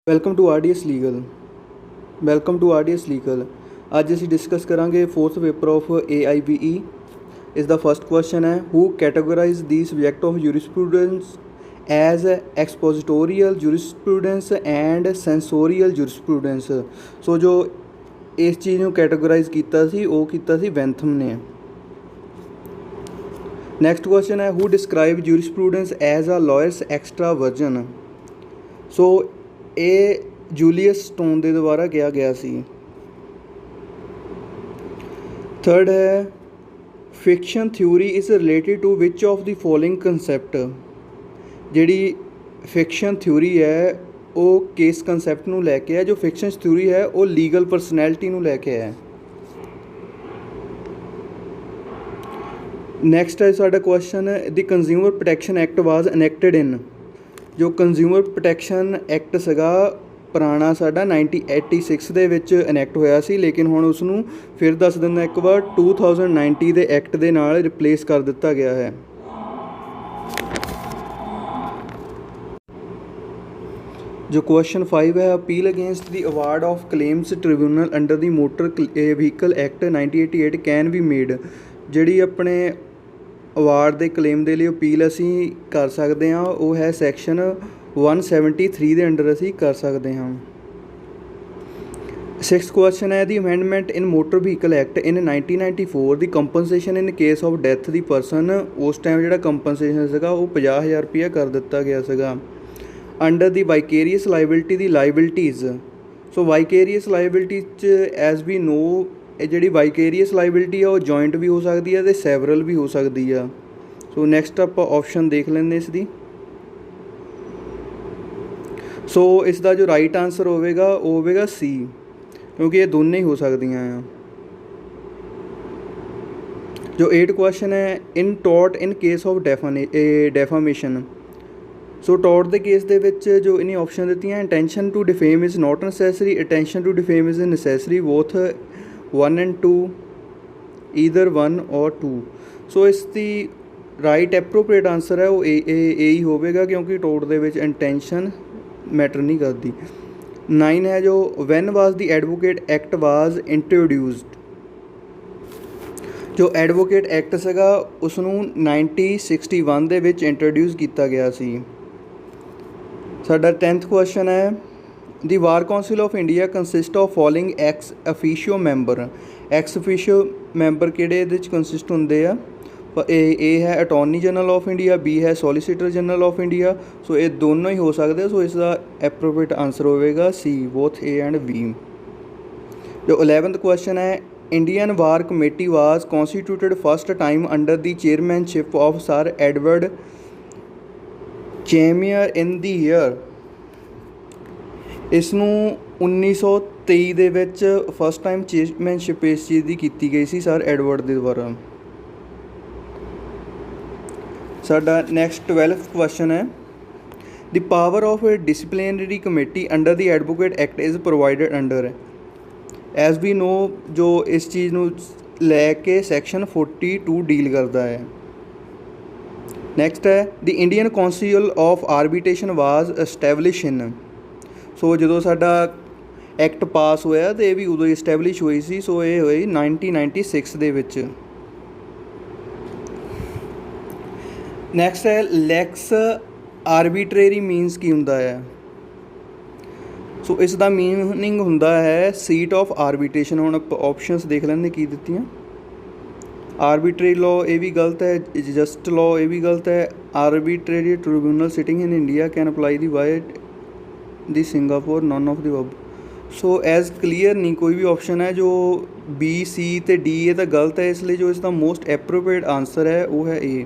Welcome to ਆਰਡੀਐਸ legal ਅੱਜ ਅਸੀਂ discuss ਕਰਾਂਗੇ ਫੋਰਥ ਪੇਪਰ ਆਫ AIBE। ਇਸ ਦਾ ਫਸਟ ਕੁਐਸਚਨ ਹੈ ਹੂ ਕੈਟਾਗੋਰਾਈਜ਼ ਦੀ ਸਬਜੈਕਟ ਆਫ ਜੂਰਿਸਪ੍ਰੂਡੈਂਸ ਐਜ਼ ਐਕਸਪੋਜ਼ਿਟੋਰੀਅਲ ਜੂਰਿਸਪ੍ਰੂਡੈਂਸ ਐਂਡ ਸੈਂਸੋਰੀਅਲ ਜੂਰਿਸਪ੍ਰੂਡੈਂਸ। ਸੋ ਜੋ ਇਸ ਚੀਜ਼ ਨੂੰ ਕੈਟਾਗੋਰਾਈਜ਼ ਕੀਤਾ ਸੀ ਉਹ ਕੀਤਾ ਸੀ ਵੈਂਥਮ ਨੇ। ਨੈਕਸਟ ਕੁਐਸਚਨ ਹੈ who describe jurisprudence as a lawyers extraversion. So ਇਹ ਜੂਲੀਅਸ ਸਟੋਨ ਦੇ ਦੁਆਰਾ ਕਿਹਾ ਗਿਆ ਸੀ। ਥਰਡ ਹੈ fiction theory is related to which of the following concept. ਜਿਹੜੀ ਫਿਕਸ਼ਨ ਥਿਊਰੀ ਹੈ ਉਹ ਕਿਸ ਕੰਸੈਪਟ ਨੂੰ ਲੈ ਕੇ ਹੈ? ਜੋ ਫਿਕਸ਼ਨ ਥਿਊਰੀ ਹੈ ਉਹ ਲੀਗਲ ਪਰਸਨੈਲਿਟੀ ਨੂੰ ਲੈ ਕੇ ਹੈ। ਨੈਕਸਟ ਹੈ ਸਾਡਾ ਕੁਐਸਚਨ ਦੀ ਕੰਜ਼ਿਊਮਰ ਪ੍ਰੋਟੈਕਸ਼ਨ ਐਕਟ ਵਾਜ਼ ਐਨੈਕਟਡ ਇਨ। ਜੋ ਕੰਜ਼ਿਊਮਰ ਪ੍ਰੋਟੈਕਸ਼ਨ ਐਕਟ ਸੀਗਾ ਪੁਰਾਣਾ ਸਾਡਾ 1986 ਦੇ ਵਿੱਚ ਐਨੈਕਟ ਹੋਇਆ ਸੀ, ਲੇਕਿਨ ਹੁਣ ਉਸ ਨੂੰ ਫਿਰ ਦੱਸ ਦਿੰਦਾ ਇੱਕ ਵਾਰ 2019 ਦੇ ਐਕਟ ਦੇ ਨਾਲ ਰਿਪਲੇਸ ਕਰ ਦਿੱਤਾ ਗਿਆ ਹੈ। ਜੋ ਕੁਐਸਚਨ 5 ਹੈ appeal against the award of claims tribunal under the motor vehicle act 1988 can be made. ਜਿਹੜੀ ਆਪਣੇ ਅਵਾਰਡ ਦੇ ਕਲੇਮ ਦੇ ਲਈ ਅਪੀਲ ਅਸੀਂ ਕਰ ਸਕਦੇ ਹਾਂ ਉਹ ਹੈ ਸੈਕਸ਼ਨ 173 ਦੇ ਅੰਡਰ ਅਸੀਂ ਕਰ ਸਕਦੇ ਹਾਂ। ਸਿਕਸਥ ਕੁਐਸਚਨ ਹੈ ਦੀ amendment in motor vehicle act in 1994 the compensation in case of death the person. ਉਸ ਟਾਈਮ ਜਿਹੜਾ ਕੰਪਨਸੇਸ਼ਨ ਸੀਗਾ ਉਹ 50,000 ਰੁਪਇਆ ਕਰ ਦਿੱਤਾ ਗਿਆ ਸੀਗਾ। ਅੰਡਰ ਦੀ ਵਾਈਕੇਰੀਅਸ ਲਾਇਬਿਲਿਟੀ ਦੀ ਲਾਇਬਿਲਿਟੀਜ਼। ਸੋ ਵਾਈਕੇਰੀਅਸ ਲਾਇਬਿਲਿਟੀ 'ਚ ਐਜ਼ ਵੀ ਨੋ ਇਹ ਜਿਹੜੀ ਵਾਈਕੇਰੀਅਸ ਲਾਇਬਿਲਿਟੀ ਆ ਉਹ ਜੁਆਇੰਟ ਵੀ ਹੋ ਸਕਦੀ ਹੈ ਅਤੇ ਸੈਵਰਲ ਵੀ ਹੋ ਸਕਦੀ ਆ। ਸੋ ਨੈਕਸਟ ਆਪਾਂ ਆਪਸ਼ਨ ਦੇਖ ਲੈਂਦੇ ਇਸ ਦੀ। ਸੋ ਇਸ ਦਾ ਜੋ ਰਾਈਟ ਆਨਸਰ ਹੋਵੇਗਾ ਉਹ ਹੋਵੇਗਾ ਸੀ, ਕਿਉਂਕਿ ਇਹ ਦੋਨੇ ਹੀ ਹੋ ਸਕਦੀਆਂ ਆ। ਜੋ 8 ਕੁਐਸਚਨ ਹੈ in tort in case of defamation. So tort ਦੇ ਕੇਸ ਦੇ ਵਿੱਚ ਜੋ ਇਹਨੇ ਆਪਸ਼ਨ ਦਿੱਤੀਆਂ intention to defame is not necessary, intention to defame is necessary, both 1 and 2, either 1 or 2। So ਇਸ ਦੀ ਰਾਈਟ ਐਪਰੋਪਰੀਏਟ ਆਨਸਰ ਹੈ ਉਹ ਇਹ ਹੀ ਹੋਵੇਗਾ, ਕਿਉਂਕਿ ਟੋਰਟ ਦੇ ਵਿੱਚ ਇੰਟੈਂਸ਼ਨ ਮੈਟਰ ਨਹੀਂ ਕਰਦੀ। 9 ਹੈ ਜੋ ਵੈਨ ਵਾਜ਼ ਦੀ ਐਡਵੋਕੇਟ ਐਕਟ ਵਾਜ਼ ਇੰਟਰੋਡਿਊਸਡ। ਜੋ ਐਡਵੋਕੇਟ ਐਕਟ ਸੀਗਾ ਉਸ ਨੂੰ 1961 ਦੇ ਵਿੱਚ ਇੰਟਰੋਡਿਊਸ ਕੀਤਾ ਗਿਆ ਸੀ। ਸਾਡਾ 10th ਕੁਐਸਚਨ ਹੈ the bar council of India consist of following ex officio member. Ex officio member ਕਿਹੜੇ ਇਹਦੇ 'ਚ ਕੰਸਿਸਟ ਹੁੰਦੇ ਆ? ਏ ਹੈ attorney general of India, B ਹੈ solicitor general of India. So ਇਹ ਦੋਨੋਂ ਹੀ ਹੋ ਸਕਦੇ। ਸੋ ਇਸ ਦਾ ਐਪਰੋਪਰੀਏਟ ਆਨਸਰ ਹੋਵੇਗਾ ਸੀ, ਬੋਥ ਏ ਐਂਡ ਬੀ। ਜੋ 11th ਕੁਐਸਚਨ ਹੈ Indian war committee was ਕੌਂਸਟੀਟਿਊਟਡ first time under the chairmanship of sir Edward ਚੇਮੀਅਰ in the year. ਇਸ ਨੂੰ 1923 ਦੇ ਵਿੱਚ ਫਸਟ ਟਾਈਮ ਚੇਅਰਮੈਨਸ਼ਿਪ ਇਸ ਚੀਜ਼ ਦੀ ਕੀਤੀ ਗਈ ਸੀ ਸਰ ਐਡਵਰਡ ਦੇ ਦੁਆਰਾ। ਸਾਡਾ ਨੈਕਸਟ 12th ਕੁਐਸਚਨ ਹੈ the power of disciplinary committee under the advocate act is provided under. As we know ਜੋ ਇਸ ਚੀਜ਼ ਨੂੰ ਲੈ ਕੇ ਸੈਕਸ਼ਨ 42 ਡੀਲ ਕਰਦਾ ਹੈ। ਨੈਕਸਟ ਹੈ the Indian council of arbitration was establish in. So ਜਦੋਂ ਸਾਡਾ ਐਕਟ ਪਾਸ ਹੋਇਆ ਅਤੇ ਇਹ ਵੀ ਉਦੋਂ ਹੀ ਇਸਟੈਬਲਿਸ਼ ਹੋਈ ਸੀ। ਸੋ ਇਹ ਹੋਈ 1996 ਦੇ ਵਿੱਚ। ਨੈਕਸਟ ਹੈ ਲੈਕਸ ਆਰਬੀਟਰੇਰੀ ਮੀਨਸ ਕੀ ਹੁੰਦਾ ਹੈ? ਸੋ ਇਸ ਦਾ ਮੀਨਿੰਗ ਹੁੰਦਾ ਹੈ ਸੀਟ ਆਫ ਆਰਬੀਟ੍ਰੇਸ਼ਨ। ਹੁਣ ਆਪਾਂ ਆਪਸ਼ਨਸ ਦੇਖ ਲੈਂਦੇ ਕੀ ਦਿੱਤੀਆਂ। ਆਰਬੀਟਰੀ ਲਾਅ ਇਹ ਵੀ ਗਲਤ ਹੈ, ਜਸਟ ਲਾਅ ਇਹ ਵੀ ਗਲਤ ਹੈ, arbitral tribunal sitting in India can apply the why the Singapore, none of the above. So as clear ਨਹੀਂ ਕੋਈ ਵੀ ਆਪਸ਼ਨ ਹੈ। ਜੋ ਬੀ, ਸੀ ਅਤੇ ਡੀ ਇਹ ਤਾਂ ਗਲਤ ਹੈ, ਇਸ ਲਈ ਜੋ ਇਸ ਦਾ ਮੋਸਟ ਐਪਰੋਪਰੀਏਟ ਆਨਸਰ ਹੈ ਉਹ ਹੈ ਏ।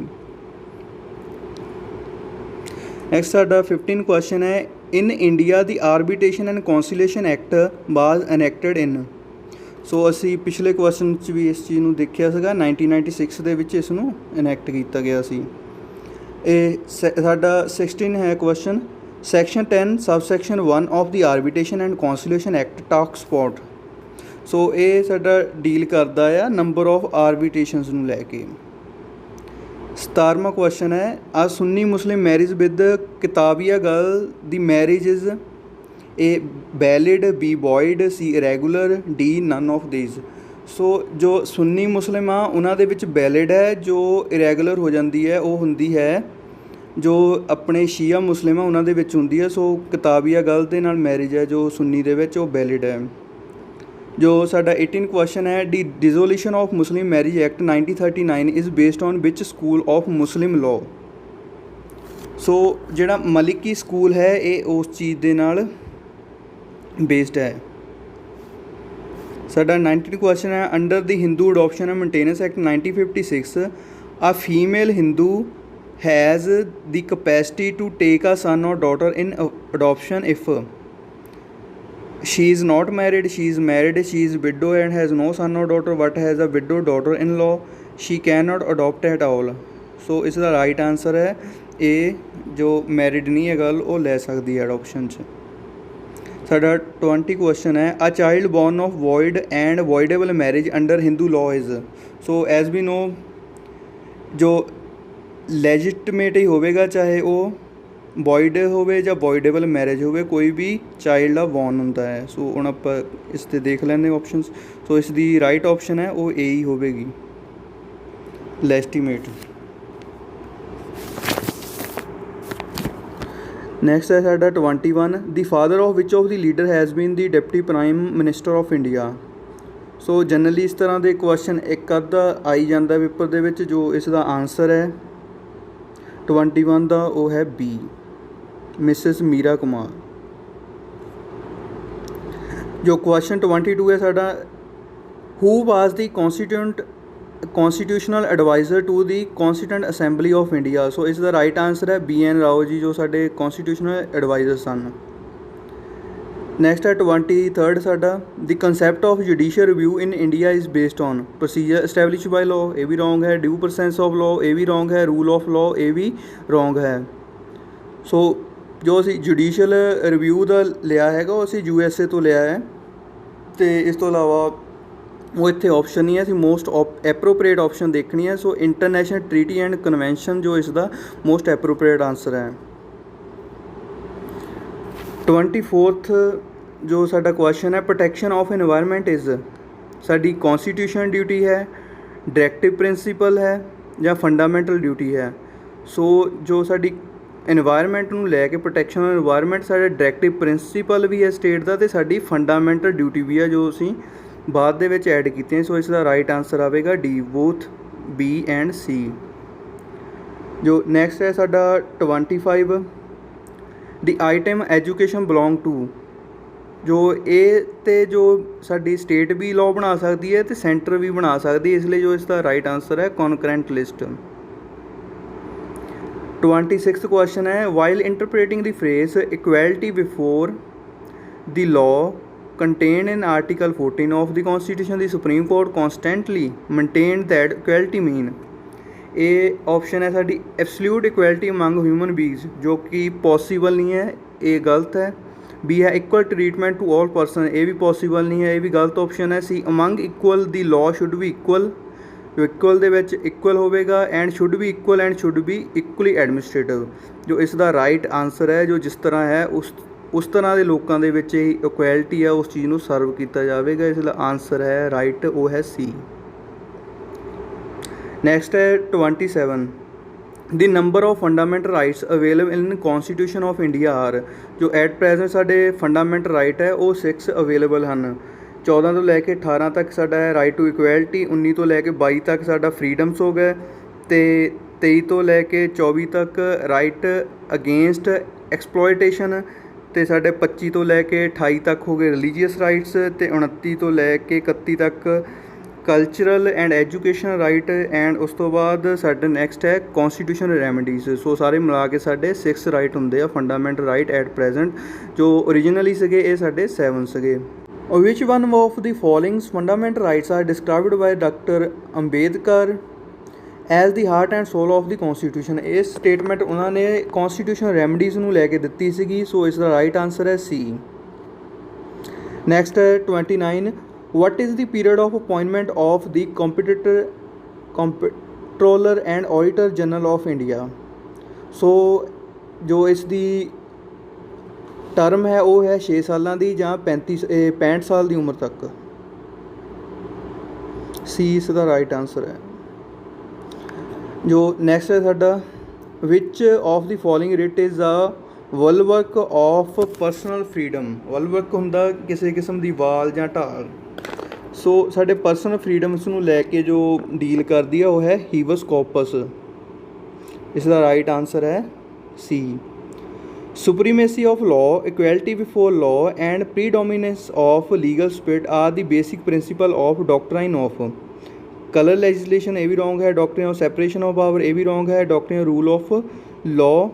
ਨੈਕਸਟ ਸਾਡਾ 15 ਕੁਐਸਚਨ ਹੈ in India the arbitration and conciliation act ਵਾਜ਼ ਐਨੈਕਟਡ ਇਨ। ਸੋ ਅਸੀਂ ਪਿਛਲੇ ਕੁਐਸਚਨ 'ਚ ਵੀ ਇਸ ਚੀਜ਼ ਨੂੰ ਦੇਖਿਆ ਸੀਗਾ 1996 ਦੇ ਵਿੱਚ ਇਸ ਨੂੰ ਐਨੈਕਟ ਕੀਤਾ ਗਿਆ ਸੀ। ਇਹ ਸਾਡਾ 16 ਹੈ question section 10 subsection 1 of the arbitration and conciliation act talks about. So ਇਹ ਸਾਡਾ ਡੀਲ ਕਰਦਾ ਆ ਨੰਬਰ ਆਫ ਆਰਬੀਟ੍ਰੇਸ਼ਨਸ ਨੂੰ ਲੈ ਕੇ। 17ਵਾਂ ਕੁਐਸਚਨ ਹੈ a Sunni Muslim marriage with ਕਿਤਾਬੀਆ girl the marriage is A valid, B void, C irregular, D none of these. So जो Sunni मुस्लिम आ उन्हां दे विच वैलिड है, जो इरैगुलर हो जाती है वो हुंदी है जो अपने शिया मुस्लिम है उन्हां दे विच हुंदी है। सो किताबिया गल दे नाल मैरिज है जो सुन्नी दे विच वो वैलिड है। जो साडा 18 क्वेश्चन है, the dissolution of Muslim marriage act 1939 is based on which school of Muslim law. So जिहड़ा मलिकी स्कूल है ये उस चीज़ दे नाल बेस्ड है। साडा 19 क्वेश्चन है, under the Hindu adoption and maintenance act 1956 a female Hindu has the capacity to take a son और daughter in adoption if she is not married, she is married, she is widow and has no son or daughter but has a widow daughter in law, she cannot adopt at all। सो इसका right answer है ए, जो married नहीं है girl वो ले सकती है adoption च। साडा 20 क्वेश्चन है, a child born of void and voidable marriage under Hindu law is. So as we know जो लेजिटमेट ही होवेगा, चाहे वो वॉइड होवे ਜਾਂ वॉइडेबल मैरिज होवे, कोई भी चाइल्ड आ बॉर्न ਹੁੰਦਾ है। सो ਹੁਣ ਆਪਾਂ ਇਸ 'ਤੇ ਦੇਖ ਲੈਂਦੇ ਆਪਸ਼ਨਸ। ਸੋ ਇਸ ਦੀ ਰਾਈਟ ਆਪਸ਼ਨ ਹੈ ਉਹ ਏ ਹੀ ਹੋਵੇਗੀ, ਲੈਸਟੀਮੇਟ। ਨੈਕਸਟ ਹੈ ਸਾਡਾ 21, the father of which of the leader has been the deputy prime minister of India. So generally ਇਸ ਤਰ੍ਹਾਂ ਦੇ ਕੁਐਸਚਨ ਇੱਕ ਅੱਧਾ ਆਈ ਜਾਂਦਾ ਪੇਪਰ ਦੇ ਵਿੱਚ। ਜੋ ਇਸ ਦਾ ਆਂਸਰ ਹੈ 21 ਦਾ ਉਹ ਹੈ ਬੀ, मिसिस मीरा कुमार। जो क्वेश्चन 22 है साडा, who was the constitutional adviser to the constituent assembly of India. So इसका राइट आंसर है BN राओ जी, जो साडे कॉन्स्टिट्यूशनल एडवाइज़र सन। नैक्सट है 23 साडा, the concept of judicial review in India is based on procedure establish by law, ये भी wrong है। Due process of law, ये भी रॉन्ग है। रूल ऑफ लॉ, ये भी रॉन्ग है। सो जो असी जुडिशियल रिव्यू का लिया है वो असी USA तो लिया है, तो इस तो इलावा वो इत्थे ऑप्शन नहीं है, असी मोस्ट एप्रोप्रिएट ऑप्शन देखनी है। So international treaty and convention जो इसका मोस्ट एप्रोप्रिएट आंसर है। 24 जो साडा क्वेश्चन है, protection of environment is sari constitution duty है, डायरैक्टिव प्रिंसीपल है या फंडामेंटल ड्यूटी है। सो जो साडी एनवायरनमेंट ਨੂੰ ਲੈ ਕੇ ਪ੍ਰੋਟੈਕਸ਼ਨ ਆਫ एनवायरनमेंट साढ़े डायरैक्टिव प्रिंसीपल भी है स्टेट का, तो साड़ी फंडामेंटल ड्यूटी भी है जो असी बाद दे विच ऐड कीते। सो इसका राइट आंसर आएगा D, both B and C। जो नैक्सट है साडा 25, the item education belong to. जो ये तो जो साडी स्टेट भी लॉ बना सकती है तो सेंटर भी बना सकती है, इसलिए जो इसका राइट आंसर है कॉनकरेंट लिस्ट। 26 क्वेश्चन है, while interpreting the phrase equality before the law contain in article 14 of the constitution the supreme court constantly maintain that equality mean. ये ऑप्शन है साडी absolute equality among human beings, जो कि possible नहीं है, ये गलत है। बी है equal treatment to all person, ये भी पॉसीबल नहीं है, ये भी गलत ऑप्शन है। C among equal the law should be equal, जो इक्वल दे विच इक्वल होवेगा, and should be equal and should be equally administrative. जो इसका राइट आंसर है, जो जिस तरह है उस तरह के लोगों के विच इक्वैलिटी है उस चीज़ को सर्व किया जाएगा। इसका आंसर है राइट, वो है सी। नैक्सट है 27, the number of fundamental rights available in constitution of India are. जो एट प्रेजेंट साडे फंडामेंटल राइट है वो 6 अवेलेबल हैं। 14 तो लैके 18 तक साडा है राइट टू इक्वैलिटी, 19 तो लैके 22 तक साडा फ्रीडम्स हो गए, तो 23 तो लैके 24 तक राइट अगेंस्ट एक्सप्लॉयटेशन, तो साडे 25 तो लैके 28 तक हो गए रिलीजीअस राइट्स, तो 29 तो लैके 31 तक cultural and education right, and उस तो बाद साडे नैक्सट है कॉन्स्टिट्यूशन रैमेडीज़। सो सारे मिला के साडे 6 राइट होंदे आ फंडामेंटल राइट एट प्रेजेंट। जो ओरिजिनली सगे ये साडे 7 सगे। Which one of the following fundamental rights are described by Dr. Ambedkar as the heart and soul of the constitution? इस स्टेटमेंट उन्होंने कॉन्स्टिट्यूशन रैमडीज़ ਨੂੰ ਲੈ ਕੇ ਦਿੱਤੀ ਸੀਗੀ। सो इसका राइट आंसर है सी। नैक्सट है 29, what is the period of appointment of the comptroller and auditor general of India? सो जो इसकी ਟਰਮ ਹੈ ਉਹ ਹੈ 6 ਸਾਲਾਂ ਦੀ ਜਾਂ 65 ਸਾਲ ਦੀ ਉਮਰ ਤੱਕ। ਸੀ ਇਸ ਦਾ ਰਾਈਟ ਆਂਸਰ ਹੈ। ਜੋ ਨੈਕਸਟ ਹੈ ਸਾਡਾ, which of the following writ is a bulwark of personal freedom. Bulwark ਹੁੰਦਾ ਕਿਸੇ ਕਿਸਮ ਦੀ ਵਾਲ ਜਾਂ ਢਾਲ। ਸੋ ਸਾਡੇ ਪਰਸਨਲ ਫਰੀਡਮਸ ਨੂੰ ਲੈ ਕੇ ਜੋ ਡੀਲ ਕਰਦੀ ਆ ਉਹ ਹੈ ਹੀਬਸ ਕਾਰਪਸ। ਇਸ ਦਾ ਰਾਈਟ ਆਂਸਰ ਹੈ C. Supremacy of law, equality before law and predominance of legal spirit are the basic principle of doctrine of colour legislation, ਇਹ ਵੀ ਰੋਂਗ ਹੈ। Doctrine of separation of power, ਇਹ ਵੀ ਰੋਂਗ ਹੈ। Doctrine of rule of law.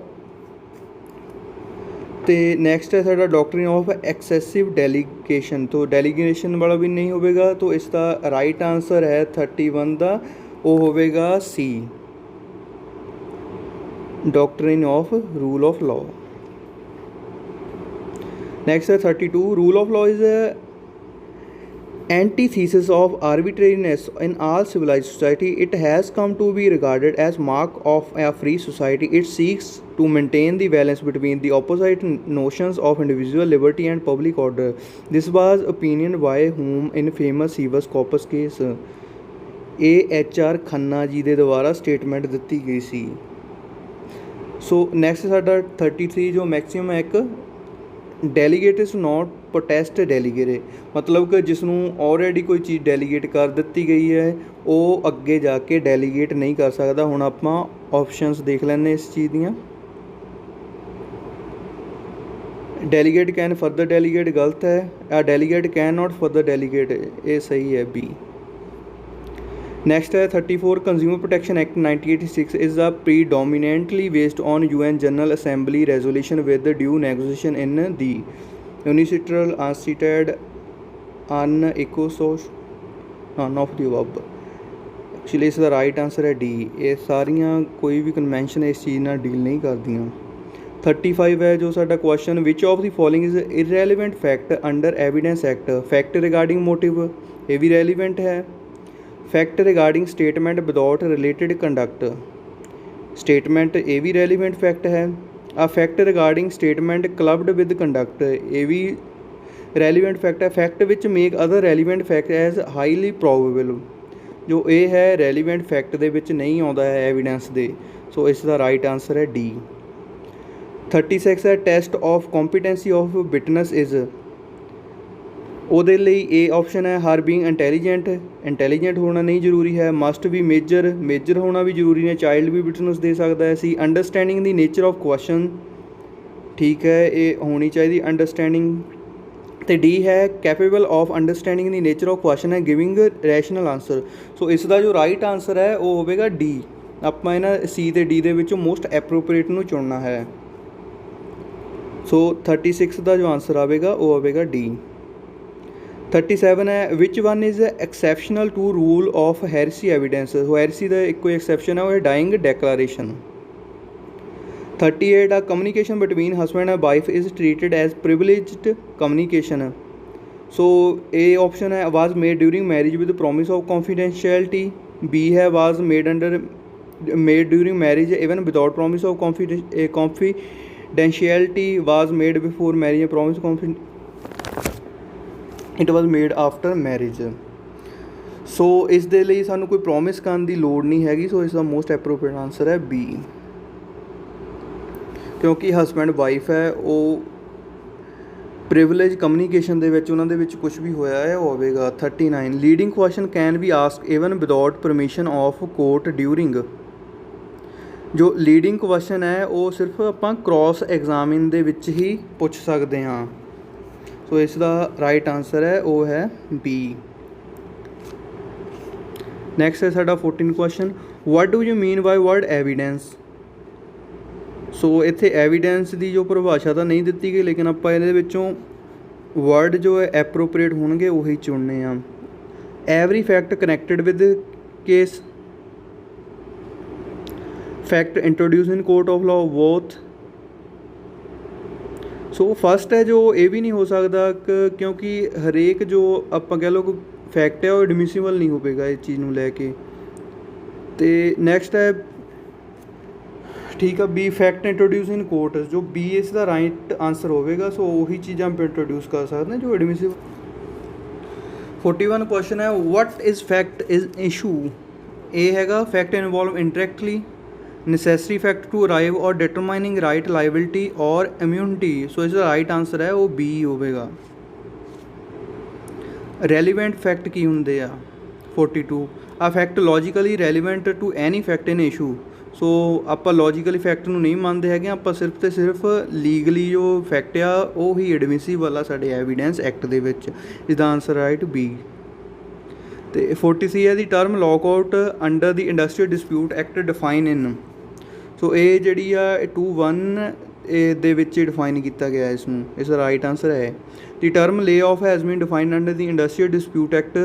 ਅਤੇ next ਹੈ ਸਾਡਾ doctrine of excessive delegation, ਤੋਂ ਡੈਲੀਗੇਸ਼ਨ ਵਾਲਾ ਵੀ ਨਹੀਂ ਹੋਵੇਗਾ। ਤੋਂ ਇਸ ਦਾ ਰਾਈਟ ਆਂਸਰ ਹੈ 31 ਦਾ, ਉਹ ਹੋਵੇਗਾ C, doctrine of rule of law. Next है 32. Rule of law is a antithesis of arbitrariness in all civilized society. It has come to be regarded as mark of a free society. It seeks to maintain the balance between the opposite notions of individual liberty and public order. This was opinion by whom in famous habeas corpus case A.H.R. Khanna ਜੀ ਦੇ ਦੁਆਰਾ statement ਦਿੱਤੀ ਗਈ ਸੀ। So next ਸਾਡਾ 33 ਜੋ maximum ਹੈ ਇੱਕ delegate is not protest delegate, ਮਤਲਬ ਕਿ ਜਿਸ ਨੂੰ ਆਲਰੇਡੀ ਕੋਈ ਚੀਜ਼ ਡੈਲੀਗੇਟ ਕਰ ਦਿੱਤੀ ਗਈ ਹੈ ਉਹ ਅੱਗੇ ਜਾ ਕੇ ਡੈਲੀਗੇਟ ਨਹੀਂ ਕਰ ਸਕਦਾ। ਹੁਣ ਆਪਾਂ ਆਪਸ਼ਨਸ ਦੇਖ ਲੈਂਦੇ ਇਸ ਚੀਜ਼ ਦੀਆਂ। ਡੈਲੀਗੇਟ ਕੈਨ ਫਰਦਰ ਡੈਲੀਗੇਟ ਗਲਤ ਹੈ। ਆ delegate can not further delegate, ਇਹ ਸਹੀ ਹੈ ਬੀ। Next है 34. Consumer Protection Act 1986 is a predominantly based on UN General Assembly resolution with the due negotiation in the unilateral unstated unecosos none of the above. Actually ਇਸ ਦਾ right answer ਹੈ D. ਇਹ ਸਾਰੀਆਂ ਕੋਈ ਵੀ convention ਇਸ ਚੀਜ਼ ਨਾਲ deal ਨਹੀਂ ਕਰਦੀਆਂ। 35 ਹੈ ਜੋ ਸਾਡਾ question, which of the following is irrelevant fact under evidence act. Fact regarding motive, ਇਹ ਵੀ ਰੈਲੀਵੈਂਟ ਹੈ। Fact regarding statement without related conduct, statement ਇਹ ਵੀ ਰੈਲੀਵੈਂਟ ਫੈਕਟ ਹੈ। A fact regarding statement clubbed with conduct, ਇਹ ਵੀ relevant fact ਹੈ। Fact which make other relevant fact as highly probable, ਜੋ ਇਹ ਹੈ ਰੈਲੀਵੈਂਟ ਫੈਕਟ ਦੇ ਵਿੱਚ ਨਹੀਂ ਆਉਂਦਾ ਹੈ ਐਵੀਡੈਂਸ ਦੇ। ਸੋ ਇਸ ਦਾ ਰਾਈਟ ਆਂਸਰ ਹੈ ਡੀ। 36 ਹੈ test of competency of witness is, ਉਹਦੇ ਲਈ ਏ ਆਪਸ਼ਨ ਹੈ ਹਰ ਬੀਇੰਗ ਇੰਟੈਲੀਜੈਂਟ, ਇੰਟੈਲੀਜੈਂਟ ਹੋਣਾ ਨਹੀਂ ਜ਼ਰੂਰੀ ਹੈ। ਮਸਟ ਵੀ ਮੇਜਰ, ਮੇਜਰ ਹੋਣਾ ਵੀ ਜ਼ਰੂਰੀ ਹੈ। ਚਾਈਲਡ ਵੀ ਵਿਟਨੈਸ ਦੇ ਸਕਦਾ ਹੈ। ਸੀ understanding the nature of question, ਠੀਕ ਹੈ ਇਹ ਹੋਣੀ ਚਾਹੀਦੀ ਅੰਡਰਸਟੈਂਡਿੰਗ। ਅਤੇ ਡੀ ਹੈ capable of understanding the nature of question ਹੈ ਗਿਵਿੰਗ ਰੈਸ਼ਨਲ ਆਂਸਰ। ਸੋ ਇਸ ਦਾ ਜੋ ਰਾਈਟ ਆਂਸਰ ਹੈ ਉਹ ਹੋਵੇਗਾ ਡੀ। ਆਪਾਂ ਇਹਨਾਂ ਸੀ ਅਤੇ ਡੀ ਦੇ ਵਿੱਚੋਂ ਮੋਸਟ ਐਪਰੋਪਰੀਏਟ ਨੂੰ ਚੁਣਨਾ ਹੈ। ਸੋ 36 ਦਾ ਜੋ ਆਂਸਰ ਆਵੇਗਾ ਉਹ ਆਵੇਗਾ ਡੀ। 37 ਹੈ which one is exceptional to rule of hearsay evidence. Hearsay ਦਾ ਇੱਕੋ ਐਕਸੈਪਸ਼ਨ ਹੈ ਉਹ ਹੈ dying declaration. 38 a communication between husband and wife is treated as privileged communication. So ਇਹ ਆਪਸ਼ਨ ਹੈ was made during marriage with promise of confidentiality. B ਹੈ was made during marriage even without promise of confidentiality was made before marriage and promise it was made after marriage। ਸੋ ਇਸ ਦੇ ਲਈ ਸਾਨੂੰ ਕੋਈ promise ਕਰਨ ਦੀ ਲੋੜ ਨਹੀਂ ਹੈਗੀ। ਸੋ ਇਸ ਦਾ ਮੋਸਟ ਐਪਰੋਪਰੀਏਟ ਆਂਸਰ ਹੈ ਬੀ, ਕਿਉਂਕਿ ਹਸਬੈਂਡ ਵਾਈਫ ਹੈ ਉਹ ਪ੍ਰਿਵਿਲੇਜ ਕਮਿਊਨੀਕੇਸ਼ਨ ਦੇ ਵਿੱਚ ਉਹਨਾਂ ਦੇ ਵਿੱਚ ਕੁਛ ਵੀ ਹੋਇਆ ਹੈ ਉਹ ਹੋਵੇਗਾ। 39 leading question can be ask even without permission of court during. ਜੋ ਲੀਡਿੰਗ ਕੁਐਸਚਨ ਹੈ ਉਹ ਸਿਰਫ ਆਪਾਂ ਕ੍ਰੋਸ ਐਗਜ਼ਾਮਿਨ ਦੇ ਵਿੱਚ ਹੀ ਪੁੱਛ ਸਕਦੇ ਹਾਂ। ਸੋ ਇਸ ਦਾ ਰਾਈਟ ਆਂਸਰ ਹੈ ਉਹ ਹੈ ਬੀ। ਨੈਕਸਟ ਹੈ ਸਾਡਾ 14 question, what do you mean by word evidence. So ਇੱਥੇ ਐਵੀਡੈਂਸ ਦੀ ਜੋ ਪਰਿਭਾਸ਼ਾ ਤਾਂ ਨਹੀਂ ਦਿੱਤੀ ਗਈ, ਲੇਕਿਨ ਆਪਾਂ ਇਹਦੇ ਵਿੱਚੋਂ ਵਰਡ ਜੋ ਹੈ ਐਪਰੋਪਰੀਏਟ ਹੋਣਗੇ ਉਹੀ ਚੁਣਨੇ ਆ। Every fact connected with case, fact introduce in court of law, both. So first ਹੈ ਜੋ ਇਹ ਵੀ ਨਹੀਂ ਹੋ ਸਕਦਾ ਕਿਉਂਕਿ ਹਰੇਕ ਜੋ ਆਪਾਂ ਕਹਿ ਲਓ ਫੈਕਟ ਹੈ ਉਹ ਐਡਮਿਸੀਬਲ ਨਹੀਂ ਹੋਵੇਗਾ ਇਸ ਚੀਜ਼ ਨੂੰ ਲੈ ਕੇ। ਅਤੇ ਨੈਕਸਟ ਹੈ ਠੀਕ ਆ ਬੀ ਫੈਕਟ ਇੰਟਰੋਡਿਊਸ ਇਨ ਕੋਰਟ ਜੋ ਬੀ ਇਸ ਦਾ ਰਾਈਟ ਆਂਸਰ ਹੋਵੇਗਾ। ਸੋ ਉਹੀ ਚੀਜ਼ਾਂ ਆਪਾਂ ਇੰਟਰੋਡਿਊਸ ਕਰ ਸਕਦੇ ਹਾਂ ਜੋ ਐਡਮਿਸਿਬਲ। 41 ਕੁਐਸਚਨ ਹੈ what is fact is issue. ਇਹ ਹੈਗਾ fact involve indirectly necessary fact to arrive or determining right liability or immunity। ਸੋ ਇਸ ਦਾ ਰਾਈਟ ਆਂਸਰ ਹੈ ਉਹ ਬੀ ਹੋਵੇਗਾ। ਰੈਲੀਵੈਂਟ ਫੈਕਟ ਕੀ ਹੁੰਦੇ ਆ 42 a fact logically relevant to any fact in issue. So ਆਪਾਂ logically fact ਨੂੰ ਨਹੀਂ ਮੰਨਦੇ ਹੈਗੇ, ਆਪਾਂ ਸਿਰਫ ਅਤੇ ਸਿਰਫ ਲੀਗਲੀ ਜੋ ਫੈਕਟ ਆ ਉਹ ਹੀ ਐਡਮਿਸਿਬਲ ਆ ਸਾਡੇ ਐਵੀਡੈਂਸ ਐਕਟ ਦੇ ਵਿੱਚ। ਇਸਦਾ ਆਂਸਰ ਰਾਈਟ ਬੀ। ਅਤੇ 43 ਹੈ ਦੀ ਟਰਮ ਲੌਕਆਊਟ ਅੰਡਰ ਦੀ ਇੰਡਸਟਰੀਅਲ ਡਿਸਪਿਊਟ ਐਕਟ ਡਿਫਾਈਨ ਇਨ। ਸੋ ਇਹ ਜਿਹੜੀ ਆ 21 ਦੇ ਵਿੱਚ ਡਿਫਾਈਨ ਕੀਤਾ ਗਿਆ ਇਸ ਨੂੰ। ਇਸ ਦਾ ਰਾਈਟ ਆਂਸਰ ਹੈ ਦੀ ਟਰਮ ਲੇ of has been defined under the industrial dispute act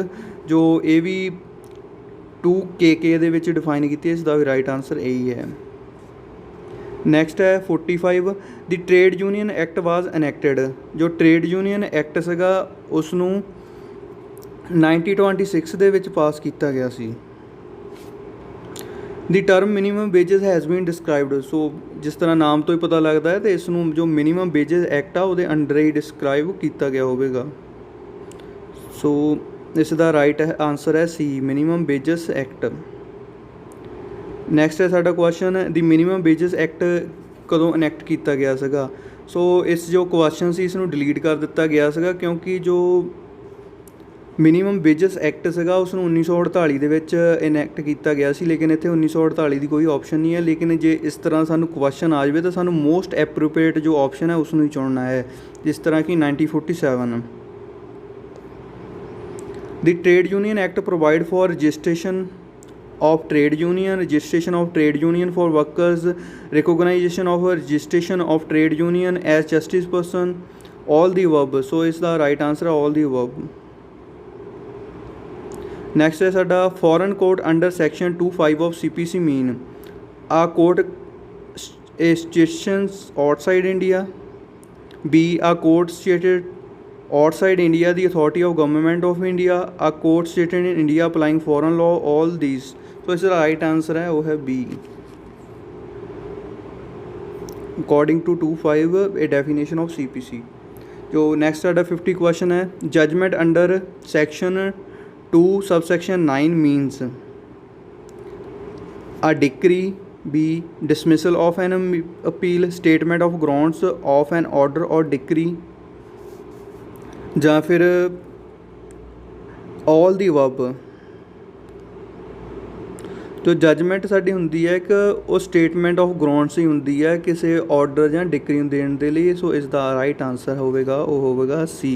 ਜੋ ਇਹ ਵੀ 2KK ਦੇ ਵਿੱਚ ਡਿਫਾਈਨ ਕੀਤੀ ਹੈ। ਇਸ ਦਾ ਵੀ ਰਾਈਟ ਆਂਸਰ ਇਹੀ ਹੈ। ਨੈਕਸਟ ਹੈ 45 ਦੀ ਟ੍ਰੇਡ ਯੂਨੀਅਨ ਐਕਟ ਵਾਜ਼ ਐਨੈਕਟਡ। ਜੋ ਟ੍ਰੇਡ ਯੂਨੀਅਨ ਐਕਟ ਸੀਗਾ ਉਸ ਨੂੰ 1926 ਦੇ ਵਿੱਚ ਪਾਸ ਕੀਤਾ ਗਿਆ ਸੀ। The term minimum wages has been described. So ਜਿਸ ਤਰ੍ਹਾਂ ਨਾਮ ਤੋਂ ਹੀ ਪਤਾ ਲੱਗਦਾ ਹੈ ਅਤੇ ਇਸ ਨੂੰ ਜੋ ਮਿਨੀਮਮ ਵੇਜਸ ਐਕਟ ਆ ਉਹਦੇ ਅੰਡਰ ਹੀ ਡਿਸਕ੍ਰਾਈਬ ਕੀਤਾ ਗਿਆ ਹੋਵੇਗਾ। ਸੋ ਇਸ ਦਾ ਰਾਈਟ ਆਂਸਰ ਹੈ ਸੀ ਮਿਨੀਮਮ ਵੇਜਸ ਐਕਟ। ਨੈਕਸਟ ਹੈ ਸਾਡਾ ਕੁਐਸਚਨ ਦੀ ਮਿਨੀਮਮ ਵੇਜਸ ਐਕਟ ਕਦੋਂ ਇਨੈਕਟ ਕੀਤਾ ਗਿਆ ਸੀਗਾ। ਸੋ ਇਸ ਜੋ ਕੁਐਸਚਨ ਸੀ ਇਸ ਨੂੰ ਡਿਲੀਟ ਕਰ ਦਿੱਤਾ ਗਿਆ ਸੀਗਾ ਕਿਉਂਕਿ ਜੋ ਮਿਨੀਮਮ ਵੇਜਸ ਐਕਟ ਸੀਗਾ ਉਸ ਨੂੰ 1948 ਦੇ ਵਿੱਚ ਇਨੈਕਟ ਕੀਤਾ ਗਿਆ ਸੀ, ਲੇਕਿਨ ਇੱਥੇ 1948 ਦੀ ਕੋਈ ਆਪਸ਼ਨ ਨਹੀਂ ਹੈ। ਲੇਕਿਨ ਜੇ ਇਸ ਤਰ੍ਹਾਂ ਸਾਨੂੰ ਕੁਐਸਚਨ ਆ ਜਾਵੇ ਤਾਂ ਸਾਨੂੰ ਮੋਸਟ ਐਪਰੋਪ੍ਰੀਏਟ ਜੋ ਆਪਸ਼ਨ ਹੈ ਉਸ ਨੂੰ ਹੀ ਚੁਣਨਾ ਹੈ, ਜਿਸ ਤਰ੍ਹਾਂ ਕਿ 1947। ਦੀ trade union act provide for registration of trade union, registration of trade union for workers, recognition of registration of trade union as justice person, all the above। so is the right answer all the above। next ਹੈ ਸਾਡਾ foreign court under section 25 of CPC mean a court stations outside India, b a court stated outside India the authority of government of India, a court stated in India applying foreign law, all these। ਸੋ ਇਸ ਦਾ right answer ਹੈ ਉਹ ਹੈ B according to 25 A definition of CPC। ਜੋ next ਸਾਡਾ 50 question ਹੈ judgement under section 2 subsection 9 means a decree, B dismissal of an appeal, statement of grounds of an order ਔਰ decree, ਜਾਂ ਫਿਰ ਆਲ ਦੀ ਅਬਵ। ਜੋ ਜੱਜਮੈਂਟ ਸਾਡੀ ਹੁੰਦੀ ਹੈ ਇੱਕ ਉਹ ਸਟੇਟਮੈਂਟ ਆਫ ਗਰਾਊਂਡਸ ਹੀ ਹੁੰਦੀ ਹੈ ਕਿਸੇ ਆਰਡਰ ਜਾਂ ਡਿਕਰੀ ਨੂੰ ਦੇਣ ਦੇ ਲਈ। ਸੋ ਇਸ ਦਾ ਰਾਈਟ ਆਂਸਰ ਹੋਵੇਗਾ ਉਹ ਹੋਵੇਗਾ ਸੀ।